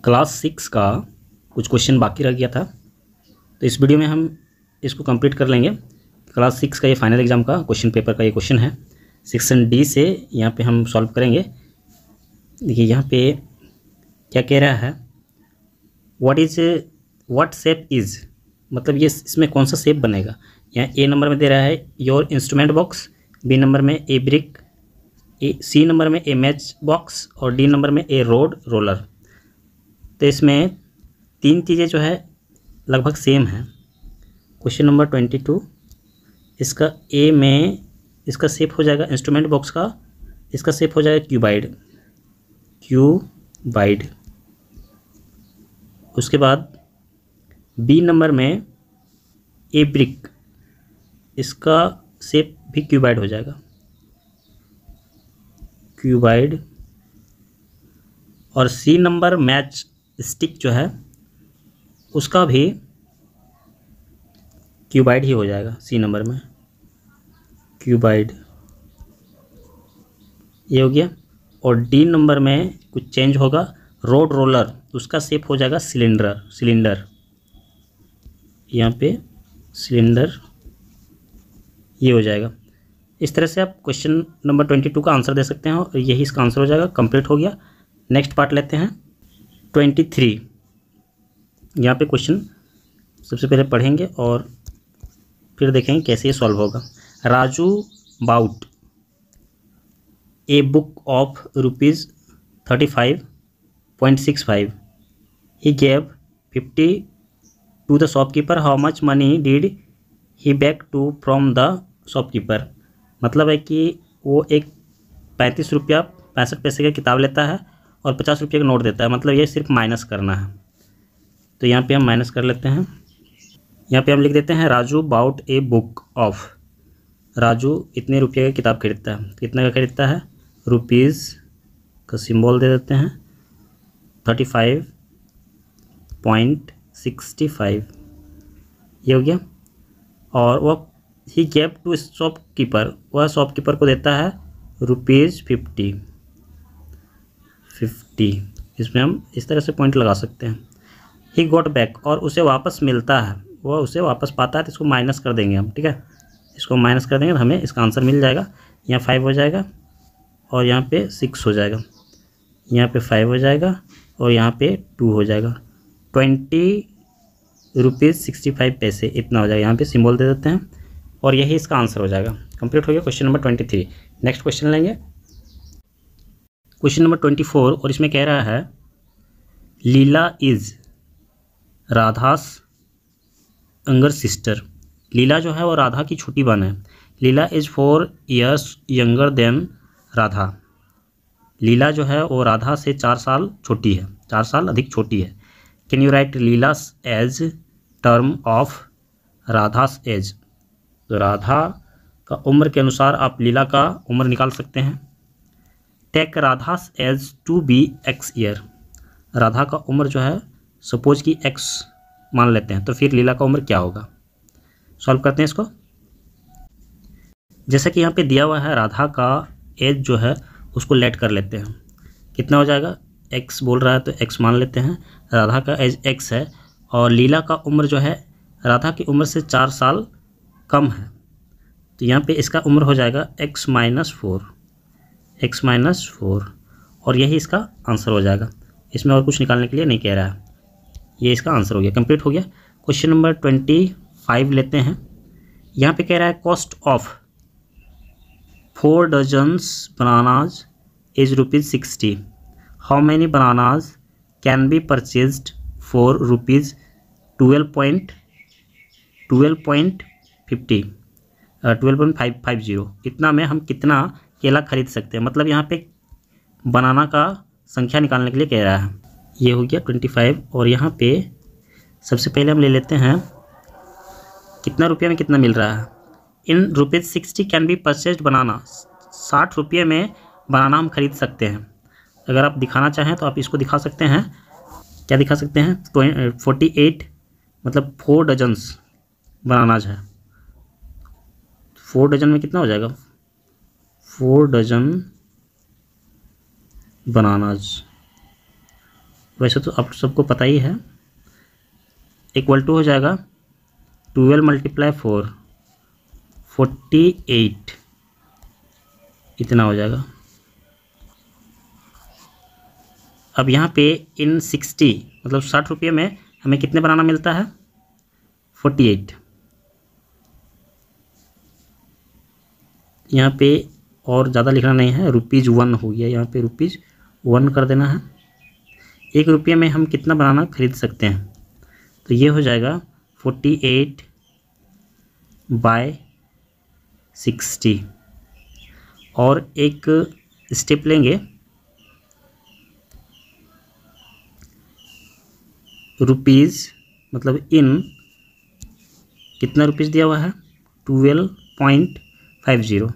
Class 6 का कुछ question बाकी रह गया था, तो इस वीडियो में हम इसको कंप्लीट कर लेंगे। क्लास 6 का ये फाइनल एग्जाम का क्वेश्चन पेपर का ये क्वेश्चन है, सेक्शन डी से यहाँ पे हम सॉल्व करेंगे। देखिए यहाँ पे क्या कह रहा है, व्हाट शेप इज़, मतलब ये इसमें कौन सा शेप बनेगा। यहाँ ए नंबर में दे रहा है your instrument box, B number में ए ब्रिक, सी नंबर में ए मैच बॉक्स और डी नंबर में ए रोड रोलर। तो इसमें तीन चीज़ें जो है लगभग सेम है। क्वेश्चन नंबर 22, इसका ए में इसका शेप हो जाएगा इंस्ट्रूमेंट बॉक्स का, इसका शेप हो जाएगा क्यूबाइड। उसके बाद बी नंबर में ए ब्रिक, इसका शेप भी क्यूबाइड हो जाएगा, क्यूबाइड। और सी नंबर मैच स्टिक जो है उसका भी क्यूबाइड ही हो जाएगा, सी नंबर में क्यूबाइड, ये हो गया। और डी नंबर में कुछ चेंज होगा, रोड रोलर, उसका शेप हो जाएगा सिलेंडर, यहाँ पे सिलेंडर, ये हो जाएगा। इस तरह से आप क्वेश्चन नंबर 22 का आंसर दे सकते हैं और यही इसका आंसर हो जाएगा। कंप्लीट हो गया। नेक्स्ट पार्ट लेते हैं 23। यहाँ पे क्वेश्चन सबसे पहले पढ़ेंगे और फिर देखेंगे कैसे ये सॉल्व होगा। Raju bought a book of ₹35.65, he gave 50 to the shopkeeper, how much money did he back to from the shopkeeper. मतलब है कि वो एक 35 रुपया 65 पैसे का किताब लेता है और 50 रुपये का नोट देता है, मतलब ये सिर्फ माइनस करना है। तो यहाँ पे हम माइनस कर लेते हैं। यहाँ पे हम लिख देते हैं Raju bought a book of, Raju इतने रुपये का किताब खरीदता है, कितने का खरीदता है, रुपीज़ का सिंबल दे देते हैं 35.65, ये हो गया। और वह ही गेव टू शॉपकीपर, वह शॉपकीपर को देता है ₹50। इसमें हम इस तरह से पॉइंट लगा सकते हैं। ही गॉट बैक, और उसे वापस मिलता है, वह उसे वापस पाता है, तो इसको माइनस कर देंगे हम, ठीक है। इसको माइनस कर देंगे तो हमें इसका आंसर मिल जाएगा। यहाँ 5 हो जाएगा और यहाँ पे 6 हो जाएगा, यहाँ पे 5 हो जाएगा और यहाँ पे 2 हो जाएगा। 20.65 इतना हो जाएगा। यहाँ पे सिंबल दे देते हैं और यही इसका आंसर हो जाएगा। कंप्लीट हो गया क्वेश्चन नंबर 23। नेक्स्ट क्वेश्चन लेंगे क्वेश्चन नंबर 24, और इसमें कह रहा है Leela is Radha's younger sister. Leela जो है वो राधा की छोटी बहन है। Leela is 4 years younger than Radha. Leela जो है वो राधा से 4 साल छोटी है, 4 साल अधिक छोटी है। Can you write Leela's age term of Radha's age. तो राधा का उम्र के अनुसार आप लीला का उम्र निकाल सकते हैं। Take Radha's age to be x year. Radha का उम्र जो है सपोज कि x मान लेते हैं, तो फिर लीला का उम्र क्या होगा। सॉल्व करते हैं इसको। जैसा कि यहाँ पे दिया हुआ है, राधा का एज जो है उसको लेट कर लेते हैं, कितना हो जाएगा, x बोल रहा है तो x मान लेते हैं। राधा का एज x है और लीला का उम्र जो है राधा की उम्र से 4 साल कम है, तो यहाँ पे इसका उम्र हो जाएगा x माइनस 4 और यही इसका आंसर हो जाएगा। इसमें और कुछ निकालने के लिए नहीं कह रहा है, ये इसका आंसर हो गया। कंप्लीट हो गया। क्वेश्चन नंबर 25 लेते हैं। यहाँ पे कह रहा है cost of 4 dozens bananas is ₹60, how many bananas can be purchased for ₹12.550। इतना में हम कितना केला खरीद सकते हैं, मतलब यहाँ पे बनाना का संख्या निकालने के लिए कह रहा है। ये हो गया 25। और यहाँ पे सबसे पहले हम ले लेते हैं कितना रुपये में कितना मिल रहा है। इन ₹60 कैन बी परचेज्ड बनाना, 60 रुपये में बनाना हम खरीद सकते हैं। अगर आप दिखाना चाहें तो आप इसको दिखा सकते हैं, क्या दिखा सकते हैं, 48 मतलब 4 डजन्स बनानाज है। 4 डजन में कितना हो जाएगा, 4 डजन बनानाज वैसे तो अब सबको पता ही है, इक्वल टू हो जाएगा 12 × 4 48, इतना हो जाएगा। अब यहाँ पे इन 60 मतलब 60 रुपये में हमें कितने बनाना मिलता है, 48। यहाँ पे और ज़्यादा लिखना नहीं है, ₹1 हो गया, यहाँ पे ₹1 कर देना है। 1 रुपये में हम कितना बनाना खरीद सकते हैं, तो ये हो जाएगा 48/60। और एक स्टेप लेंगे, रुपीज़ मतलब इन कितना रुपीज़ दिया हुआ है, 12.50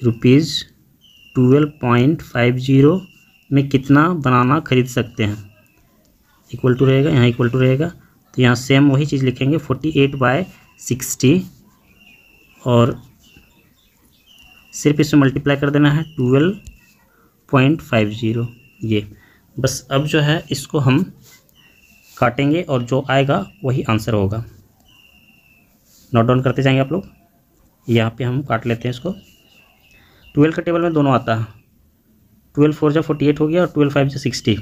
रुपीज़ 12.50 में कितना बनाना खरीद सकते हैं, इक्वल टू रहेगा, यहाँ इक्वल टू रहेगा, तो यहाँ सेम वही चीज़ लिखेंगे 48/60 और सिर्फ इसमें मल्टीप्लाई कर देना है 12.50। ये बस अब जो है इसको हम काटेंगे और जो आएगा वही आंसर होगा। नोट डाउन करते जाएंगे आप लोग। यहाँ पे हम काट लेते हैं इसको। 12 का टेबल में दोनों आता है, 12 4 जा 48 हो गया और 12 5 जा 60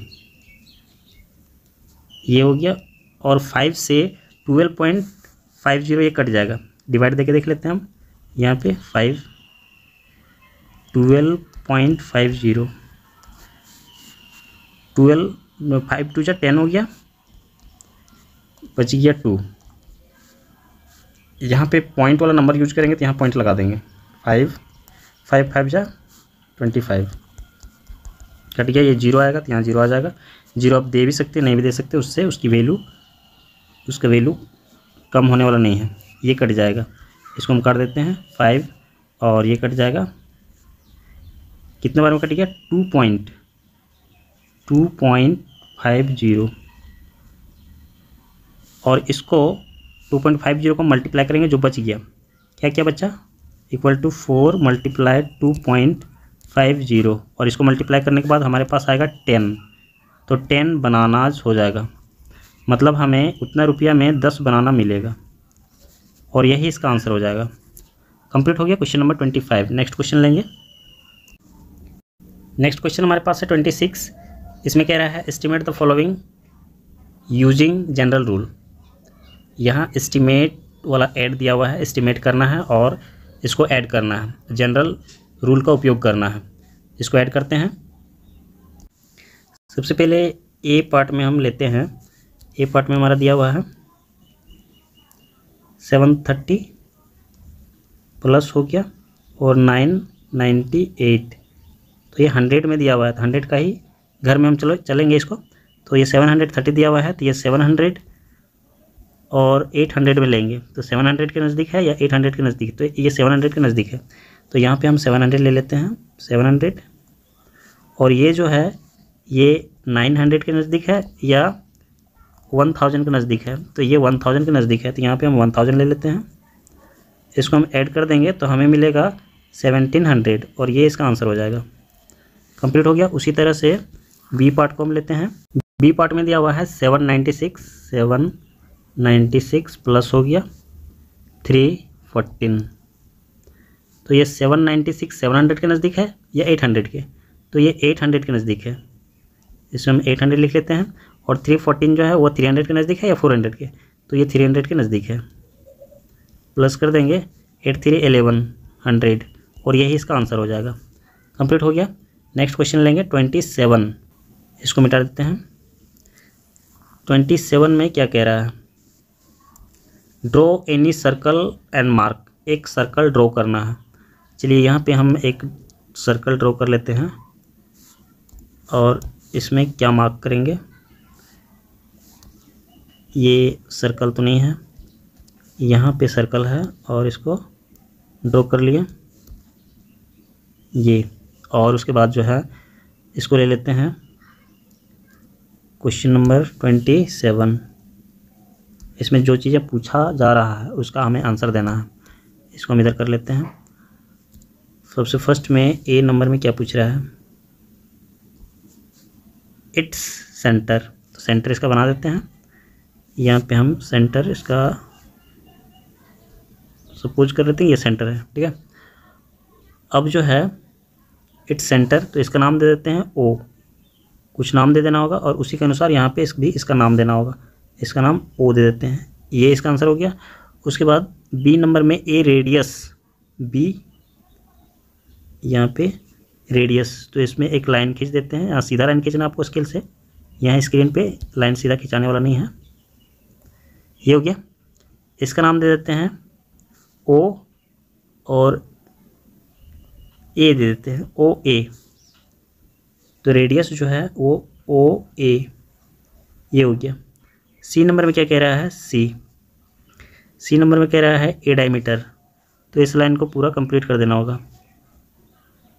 ये हो गया, और 5 से 12.50 ये कट जाएगा। डिवाइड देके देख लेते हैं हम, यहाँ पे 12.50 5 2 जा 10 हो गया, बच गया 2। यहाँ पे पॉइंट वाला नंबर यूज करेंगे तो यहाँ पॉइंट लगा देंगे, 5 5 जा 25 कट गया, ये 0 आएगा तो यहाँ 0 आ जाएगा। 0 आप दे भी सकते नहीं भी दे सकते, उससे उसका वैल्यू कम होने वाला नहीं है, ये कट जाएगा। इसको हम काट देते हैं 5 और ये कट जाएगा, कितने बार में कट गया, 2.50 और इसको 2.50 को मल्टीप्लाई करेंगे, जो बच गया क्या क्या बचा, इक्वल टू 4 × 2.50 और इसको मल्टीप्लाई करने के बाद हमारे पास आएगा 10, तो 10 बनानाज हो जाएगा। मतलब हमें उतना रुपया में 10 बनाना मिलेगा और यही इसका आंसर हो जाएगा। कंप्लीट हो गया क्वेश्चन नंबर 25। नेक्स्ट क्वेश्चन लेंगे। नेक्स्ट क्वेश्चन हमारे पास है 26। इसमें कह रहा है estimate the following using general rule. यहाँ एस्टिमेट वाला ऐड दिया हुआ है, एस्टिमेट करना है और इसको ऐड करना है, जनरल रूल का उपयोग करना है। इसको ऐड करते हैं। सबसे पहले ए पार्ट में हम लेते हैं। ए पार्ट में हमारा दिया हुआ है 730 प्लस हो गया और 998, तो ये 100 में दिया हुआ है, तो 100 का ही घर में हम चलेंगे इसको। तो ये 730 दिया हुआ है, तो ये 700 और 800 में लेंगे, तो 700 के नज़दीक है या 800 के नज़दीक, तो ये 700 के नज़दीक है, तो यहाँ पे हम 700 ले लेते हैं, 700। और ये जो है ये 900 के नज़दीक है या 1000 के नज़दीक है, तो ये 1000 के नज़दीक है, तो यहाँ पे हम 1000 ले लेते हैं। इसको हम ऐड कर देंगे तो हमें मिलेगा 1700 और ये इसका आंसर हो जाएगा। कंप्लीट हो गया। उसी तरह से बी पार्ट को हम लेते हैं। बी पार्ट में दिया हुआ है 796 प्लस हो गया 314, तो ये 796 700 के नज़दीक है या 800 के, तो ये 800 के नज़दीक है, इसमें हम 800 लिख लेते हैं। और 314 जो है वो 300 के नज़दीक है या 400 के, तो ये 300 के नज़दीक है, प्लस कर देंगे 8 3 1100 और यही इसका आंसर हो जाएगा। कंप्लीट हो गया। नेक्स्ट क्वेश्चन लेंगे 27। इसको मिटा देते हैं। 27 में क्या कह रहा है, draw any circle and mark. एक सर्कल ड्रॉ करना है। चलिए यहाँ पे हम एक सर्कल ड्रॉ कर लेते हैं और इसमें क्या मार्क करेंगे, ये सर्कल तो नहीं है, यहाँ पे सर्कल है और इसको ड्रॉ कर लिए ये। और उसके बाद जो है इसको ले लेते हैं क्वेश्चन नंबर 27। इसमें जो चीज़ें पूछा जा रहा है उसका हमें आंसर देना है। इसको हम इधर कर लेते हैं। सबसे फर्स्ट में ए नंबर में क्या पूछ रहा है, इट्स सेंटर, तो सेंटर इसका बना देते हैं। यहाँ पे हम सेंटर इसका सपोज कर लेते हैं ये सेंटर है, ठीक है। अब जो है इट्स सेंटर, तो इसका नाम दे देते हैं ओ, कुछ नाम दे देना होगा और उसी के अनुसार यहाँ पे इसका नाम देना होगा, इसका नाम ओ दे देते हैं। ये इसका आंसर हो गया। उसके बाद बी नंबर में ए रेडियस, बी यहाँ पे रेडियस, तो इसमें एक लाइन खींच देते हैं। यहाँ सीधा लाइन खींचना आपको स्केल से, यहाँ स्क्रीन पे लाइन सीधा खिंचाने वाला नहीं है। ये हो गया। इसका नाम दे देते हैं ओ और ए दे देते हैं, ओ ए, तो रेडियस जो है वो ओ ए, ये हो गया। सी नंबर में क्या कह रहा है, सी नंबर में कह रहा है ए डायमीटर, तो इस लाइन को पूरा कंप्लीट कर देना होगा।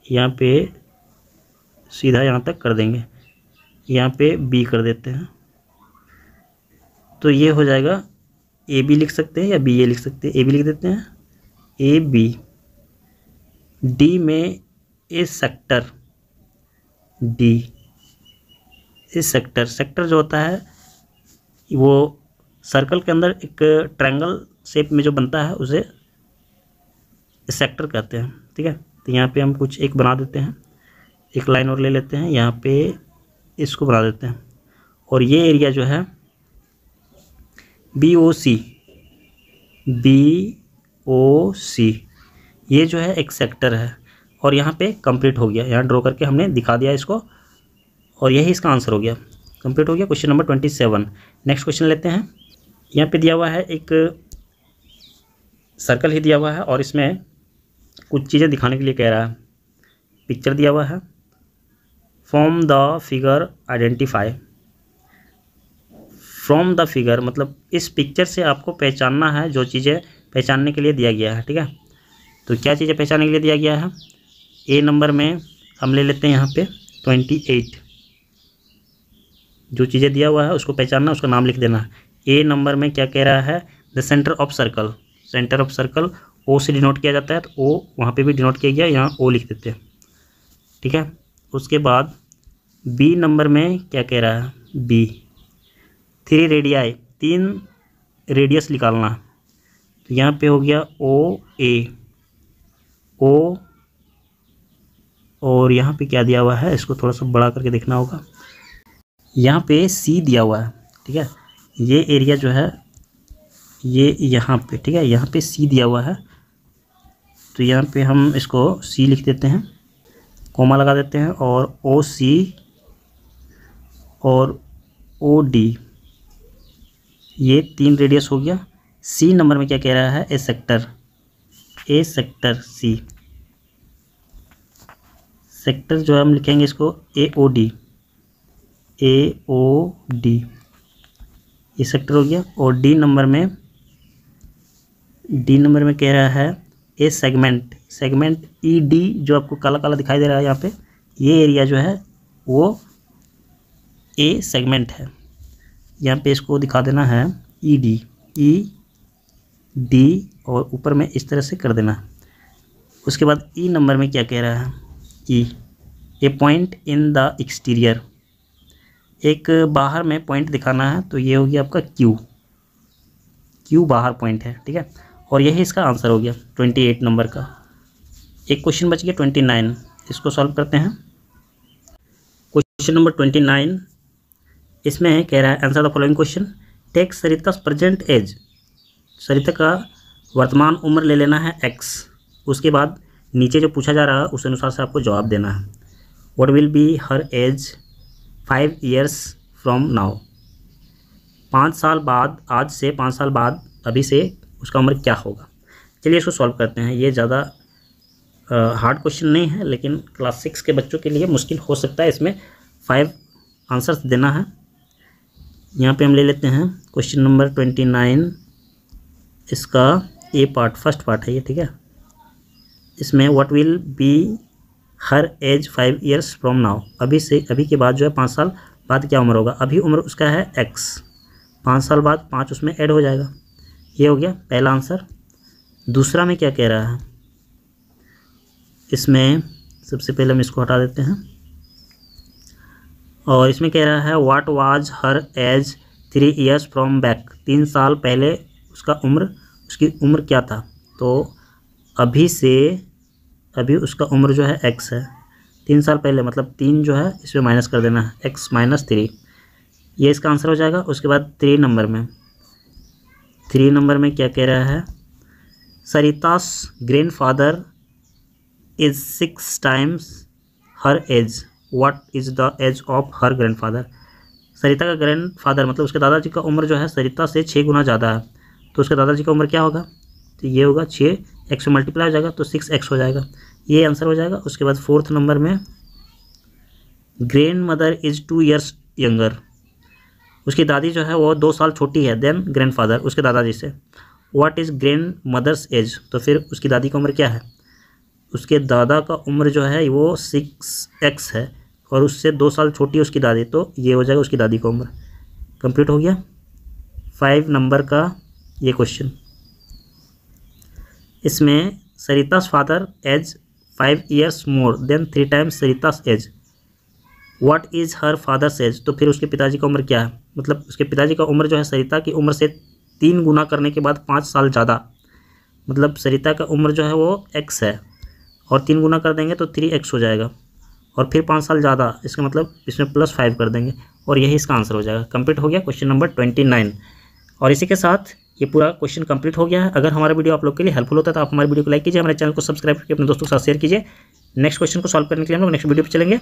यहाँ पे सीधा यहाँ तक कर देंगे, यहाँ पे बी कर देते हैं, तो ये हो जाएगा। ए बी लिख सकते हैं या बी ए लिख सकते हैं, ए बी लिख देते हैं, ए बी। डी में A sector, D is sector जो होता है वो सर्कल के अंदर एक ट्रायंगल शेप में जो बनता है उसे सेक्टर कहते हैं, ठीक है। तो यहाँ पे हम कुछ एक बना देते हैं, एक लाइन और ले लेते हैं, यहाँ पे इसको बना देते हैं। और ये एरिया जो है बी ओ सी, ये जो है एक सेक्टर है और यहाँ पे कंप्लीट हो गया। यहाँ ड्रॉ करके हमने दिखा दिया इसको और यही इसका आंसर हो गया, कंप्लीट हो गया। Question number 27। नेक्स्ट क्वेश्चन लेते हैं। यहाँ पे दिया हुआ है एक सर्कल ही दिया हुआ है और इसमें कुछ चीज़ें दिखाने के लिए कह रहा है। पिक्चर दिया हुआ है, from the figure identify. From the figure मतलब इस पिक्चर से आपको पहचानना है, जो चीज़ें पहचानने के लिए दिया गया है, ठीक है। तो क्या चीज़ें पहचानने के लिए दिया गया है, ए नंबर में हम ले लेते हैं यहाँ पे 28, जो चीज़ें दिया हुआ है उसको पहचानना, उसका नाम लिख देना है। ए नंबर में क्या कह रहा है, the centre of circle, centre of circle O से डिनोट किया जाता है, तो ओ वहाँ पे भी डिनोट किया गया, यहाँ ओ लिख देते हैं, ठीक है। उसके बाद बी नंबर में क्या कह रहा है, बी 3 रेडियाई, 3 रेडियस निकालना, तो यहाँ पे हो गया ओ ए, ओ, और यहाँ पे क्या दिया हुआ है, इसको थोड़ा सा बड़ा करके देखना होगा। यहाँ पे सी दिया हुआ है, ठीक है। ये एरिया जो है ये यहाँ पे, ठीक है, यहाँ पे सी दिया हुआ है, तो यहाँ पे हम इसको सी लिख देते हैं, कोमा लगा देते हैं, और ओ सी और ओ डी, ये 3 रेडियस हो गया। सी नंबर में क्या कह रहा है, ए सेक्टर सी, सेक्टर जो है हम लिखेंगे इसको ए ओ डी, ये सेक्टर हो गया। और डी नंबर में कह रहा है ए सेगमेंट ई डी, जो आपको काला काला दिखाई दे रहा है यहाँ पे, ये एरिया जो है वो ए सेगमेंट है, यहाँ पे इसको दिखा देना है ई डी और ऊपर में इस तरह से कर देना। उसके बाद ई नंबर में क्या कह रहा है, ई ए पॉइंट इन द एक्सटीरियर, एक बाहर में पॉइंट दिखाना है, तो ये हो गया आपका क्यू बाहर पॉइंट है, ठीक है। और यही इसका आंसर हो गया 28 नंबर का। एक क्वेश्चन बच गया 29, इसको सॉल्व करते हैं। क्वेश्चन नंबर 29, इसमें कह रहा है answer the following question, take Sarita's present age, Sarita का वर्तमान उम्र ले लेना है x, उसके बाद नीचे जो पूछा जा रहा है उस अनुसार से आपको जवाब देना है। What will be her age 5 years from now, 5 साल बाद, आज से 5 साल बाद अभी से उसका उम्र क्या होगा। चलिए इसको सॉल्व करते हैं। ये ज़्यादा हार्ड क्वेश्चन नहीं है, लेकिन क्लास 6 के बच्चों के लिए मुश्किल हो सकता है। इसमें 5 आंसर्स देना है। यहाँ पे हम ले लेते हैं क्वेश्चन नंबर 29, इसका ए पार्ट, फर्स्ट पार्ट है ये, ठीक है। इसमें what will be her age 5 years from now, अभी के बाद जो है 5 साल बाद क्या उम्र होगा। अभी उम्र उसका है x, 5 साल बाद 5 उसमें ऐड हो जाएगा। ये हो गया पहला आंसर। दूसरा में क्या कह रहा है, इसमें सबसे पहले हम इसको हटा देते हैं। और इसमें कह रहा है what was her age 3 years from back, 3 साल पहले उसकी उम्र क्या था। तो अभी उसका उम्र जो है x है, 3 साल पहले मतलब 3 जो है इसमें माइनस कर देना है, x - 3, ये इसका आंसर हो जाएगा। उसके बाद 3 नंबर में क्या कह रहा है, Sarita's grandfather is 6 times her age, what is the age of her grandfather. Sarita का ग्रैंडफादर मतलब उसके दादाजी का उम्र जो है सरिता से 6 गुना ज़्यादा है, तो उसके दादाजी का उम्र क्या होगा, तो ये होगा 6, x में मल्टीप्लाई हो जाएगा तो 6x हो जाएगा, ये आंसर हो जाएगा। उसके बाद 4th नंबर में grand mother is 2 years younger, उसकी दादी जो है वो 2 साल छोटी है देन ग्रैंडफादर उसके दादाजी से। What is grandmother's age, तो फिर उसकी दादी का उम्र क्या है, उसके दादा का उम्र जो है वो 6x है और उससे 2 साल छोटी है उसकी दादी, तो ये हो जाएगा उसकी दादी का उम्र। कंप्लीट हो गया 5 नंबर का ये क्वेश्चन। इसमें Sarita's father age 5 years more than 3 times Sarita's age, what is her father's age, तो फिर उसके पिताजी का उम्र क्या है, मतलब उसके पिताजी का उम्र जो है सरिता की उम्र से 3 गुना करने के बाद 5 साल ज़्यादा, मतलब सरिता का उम्र जो है वो x है और 3 गुना कर देंगे तो 3x हो जाएगा और फिर 5 साल ज़्यादा, इसका मतलब इसमें +5 कर देंगे और यही इसका आंसर हो जाएगा। कंप्लीट हो गया क्वेश्चन नंबर 29। और इसी के साथ ये पूरा क्वेश्चन कंप्लीट हो गया है। अगर हमारा वीडियो आप लोग के लिए हेल्पफुल होता है तो आप हमारे वीडियो को लाइक कीजिए, हमारे चैनल को सब्सक्राइब करके अपने दोस्तों के साथ शेयर कीजिए। नेक्स्ट क्वेश्चन को सॉल्व करने के लिए हम लोग नेक्स्ट वीडियो पर चलेंगे।